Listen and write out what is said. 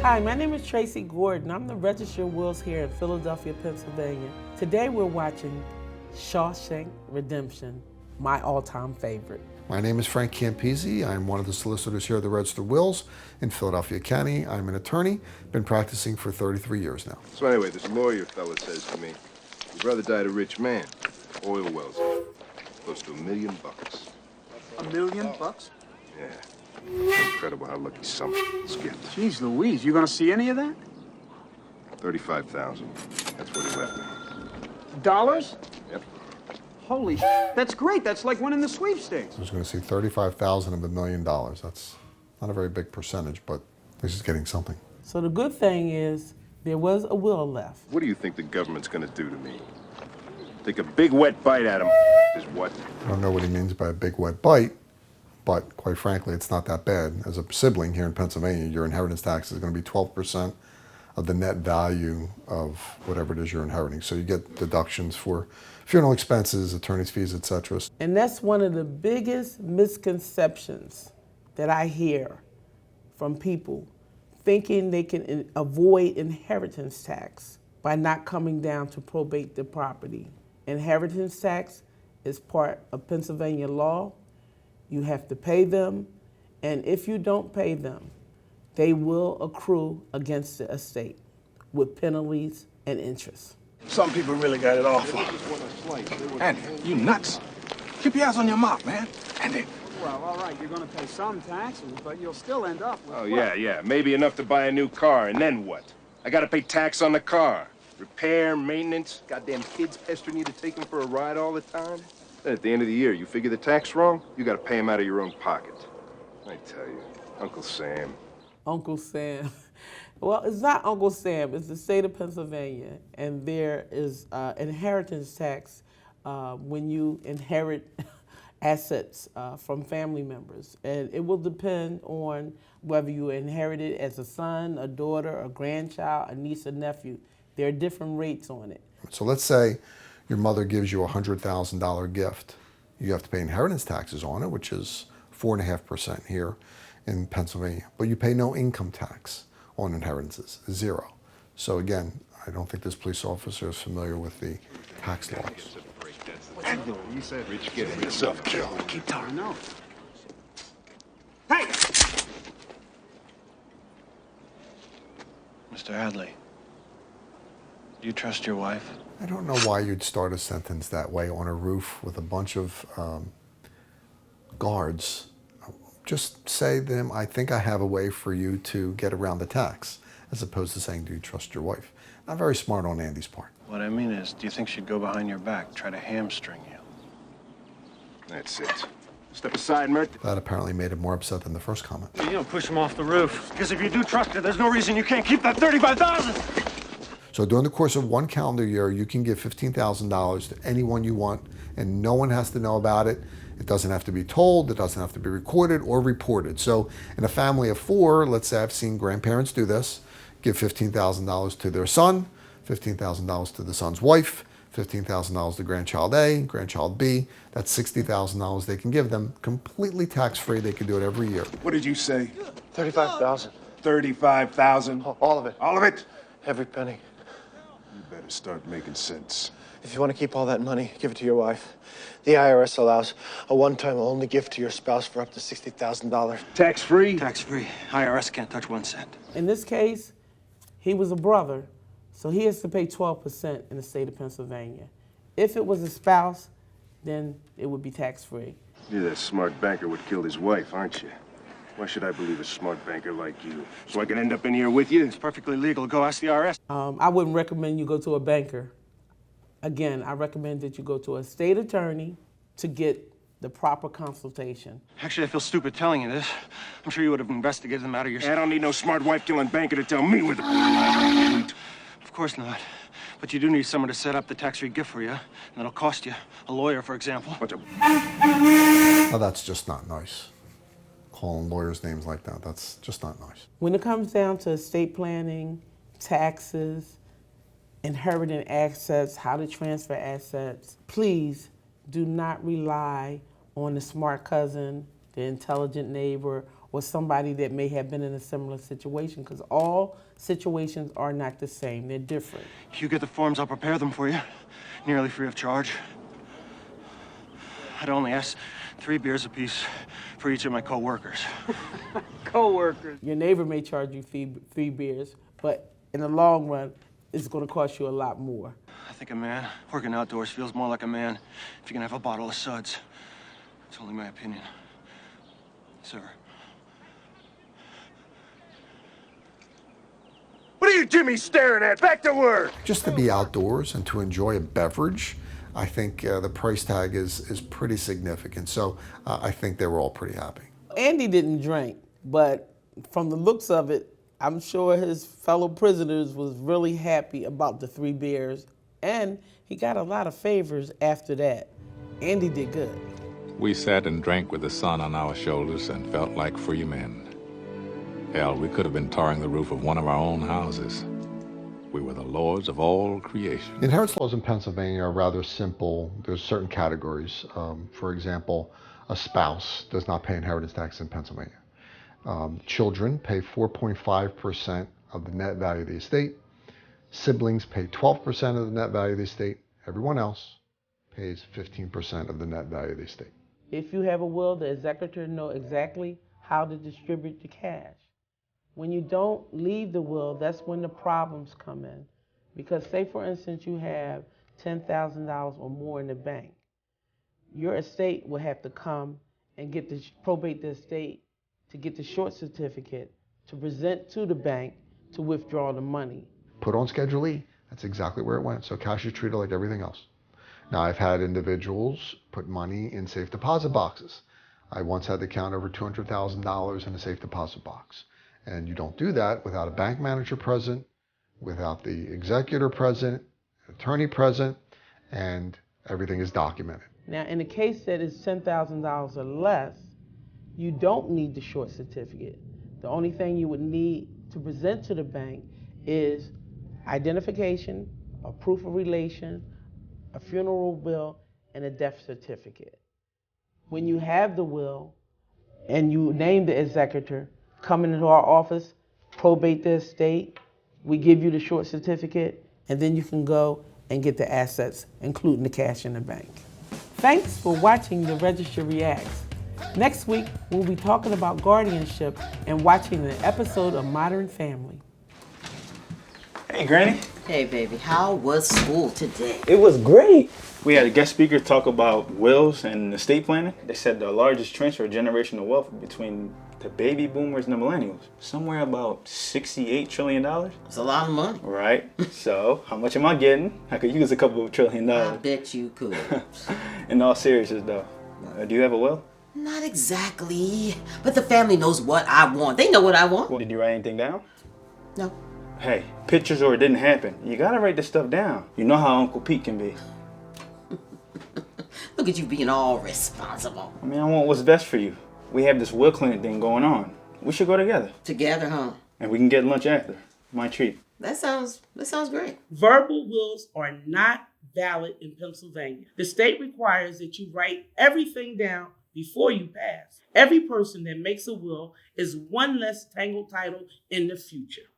Hi, my name is Tracey Gordon. I'm the Register of Wills here in Philadelphia, Pennsylvania. Today we're watching Shawshank Redemption, my all-time favorite. My name is Frank Campese. I'm one of the solicitors here at the Register of Wills in Philadelphia County. I'm an attorney, been practicing for 33 years now. So anyway, this lawyer fella says to me, your brother died a rich man, oil wells, close to $1 million. $1 million? Yeah. Incredible how lucky some skipped. Jeez Louise, you gonna see any of that? 35,000. That's what he left me. Dollars? Yep. Holy that's great. That's like winning the sweepstakes. I was going to see 35,000 of $1 million. That's not a very big percentage, but at least he's getting something. So the good thing is there was a will left. What do you think the government's gonna do to me? Take a big wet bite at him is what? I don't know what he means by a big wet bite, but quite frankly, it's not that bad. As a sibling here in Pennsylvania, your inheritance tax is going to be 12% of the net value of whatever it is you're inheriting. So you get deductions for funeral expenses, attorney's fees, etc. And that's one of the biggest misconceptions that I hear from people thinking they can avoid inheritance tax by not coming down to probate the property. Inheritance tax is part of Pennsylvania law. You have to pay them, and if you don't pay them, they will accrue against the estate with penalties and interest. Some people really got it awful. Andy, you nuts. Keep your eyes on your mouth, man. Andy. Well, all right, you're gonna pay some taxes, but you'll still end up with Oh, yeah. Maybe enough to buy a new car, and then what? I gotta pay tax on the car. Repair, maintenance, goddamn kids pestering you to take them for a ride all the time. Then at the end of the year, you figure the tax wrong, you gotta pay them out of your own pocket. I tell you, Uncle Sam. Uncle Sam. Well, it's not Uncle Sam, it's the state of Pennsylvania, and there is inheritance tax when you inherit assets from family members. And it will depend on whether you inherit it as a son, a daughter, a grandchild, a niece, or nephew. There are different rates on it. So let's say your mother gives you a $100,000 gift. You have to pay inheritance taxes on it, which is 4.5% here in Pennsylvania. But you pay no income tax on inheritances, 0. So again, I don't think this police officer is familiar with the tax laws. You said Rich getting yourself killed. Keep talking. No. Hey! Mr. Hadley, do you trust your wife? I don't know why you'd start a sentence that way on a roof with a bunch of guards. Just say to them, I think I have a way for you to get around the tax, as opposed to saying, do you trust your wife? Not very smart on Andy's part. What I mean is, do you think she'd go behind your back, try to hamstring you? That's it. Step aside, Mert. That apparently made him more upset than the first comment. You don't push him off the roof. Because if you do trust her, there's no reason you can't keep that $35,000. So during the course of one calendar year, you can give $15,000 to anyone you want, and no one has to know about it. It doesn't have to be told, it doesn't have to be recorded or reported. So in a family of 4, let's say I've seen grandparents do this, give $15,000 to their son, $15,000 to the son's wife, $15,000 to grandchild A, grandchild B. That's $60,000 they can give them, completely tax-free. They can do it every year. What did you say? 35,000. 35,000? All of it. All of it? Every penny. You better start making sense. If you want to keep all that money, give it to your wife. The IRS allows a one-time only gift to your spouse for up to $60,000. Tax-free? Tax-free. IRS can't touch 1 cent. In this case, he was a brother, so he has to pay 12% in the state of Pennsylvania. If it was a spouse, then it would be tax-free. You're that smart banker what killed his wife, aren't you? Why should I believe a smart banker like you? So I can end up in here with you? It's perfectly legal. Go ask the IRS. I wouldn't recommend you go to a banker. Again, I recommend that you go to a state attorney to get the proper consultation. Actually, I feel stupid telling you this. I'm sure you would have investigated the matter yourself. I don't need no smart wife-killing banker to tell me where the... Of course not. But you do need someone to set up the tax-free gift for you, and it'll cost you. A lawyer, for example. Bunch of... Now that's just not nice. Calling lawyers names like that, that's just not nice. When it comes down to estate planning, taxes, inheriting assets, how to transfer assets, please do not rely on the smart cousin, the intelligent neighbor, or somebody that may have been in a similar situation, because all situations are not the same. They're different. You get the forms, I'll prepare them for you, nearly free of charge. I'd only ask 3 beers apiece for each of my co-workers. Co-workers. Your neighbor may charge you 3 beers, but in the long run, it's going to cost you a lot more. I think a man working outdoors feels more like a man if you can have a bottle of suds. It's only my opinion. Sir. What are you Jimmy staring at? Back to work! Just to be outdoors and to enjoy a beverage, I think the price tag is pretty significant. So I think they were all pretty happy. Andy didn't drink, but from the looks of it, I'm sure his fellow prisoners was really happy about the 3 beers, and he got a lot of favors after that. Andy did good. We sat and drank with the sun on our shoulders and felt like free men. Hell, we could have been tarring the roof of one of our own houses. We were the lords of all creation. Inheritance laws in Pennsylvania are rather simple. There's certain categories. For example, a spouse does not pay inheritance tax in Pennsylvania. Children pay 4.5% of the net value of the estate. Siblings pay 12% of the net value of the estate. Everyone else pays 15% of the net value of the estate. If you have a will, the executor know exactly how to distribute the cash. When you don't leave the will, that's when the problems come in. Because say, for instance, you have $10,000 or more in the bank. Your estate will have to come and probate the estate to get the short certificate to present to the bank to withdraw the money. Put on Schedule E. That's exactly where it went. So cash is treated like everything else. Now, I've had individuals put money in safe deposit boxes. I once had to count over $200,000 in a safe deposit box. And you don't do that without a bank manager present, without the executor present, attorney present, and everything is documented. Now, in the case that is $10,000 or less, you don't need the short certificate. The only thing you would need to present to the bank is identification, a proof of relation, a funeral bill, and a death certificate. When you have the will and you name the executor, come into our office, probate the estate, we give you the short certificate, and then you can go and get the assets, including the cash in the bank. Thanks for watching The Register Reacts. Next week, we'll be talking about guardianship and watching an episode of Modern Family. Hey, Granny. Hey, baby, how was school today? It was great. We had a guest speaker talk about wills and estate planning. They said the largest transfer of generational wealth between the baby boomers and the millennials, somewhere about $68 trillion. It's a lot of money. Right. So, how much am I getting? I could use a couple of $1 trillion. I bet you could. In all seriousness, though, do you have a will? Not exactly, but the family knows what I want. They know what I want. Well, did you write anything down? No. Hey, pictures or it didn't happen. You gotta write this stuff down. You know how Uncle Pete can be. Look at you being all responsible. I mean, I want what's best for you. We have this will clinic thing going on. We should go together. Together, huh? And we can get lunch after. My treat. That sounds great. Verbal wills are not valid in Pennsylvania. The state requires that you write everything down before you pass. Every person that makes a will is one less tangled title in the future.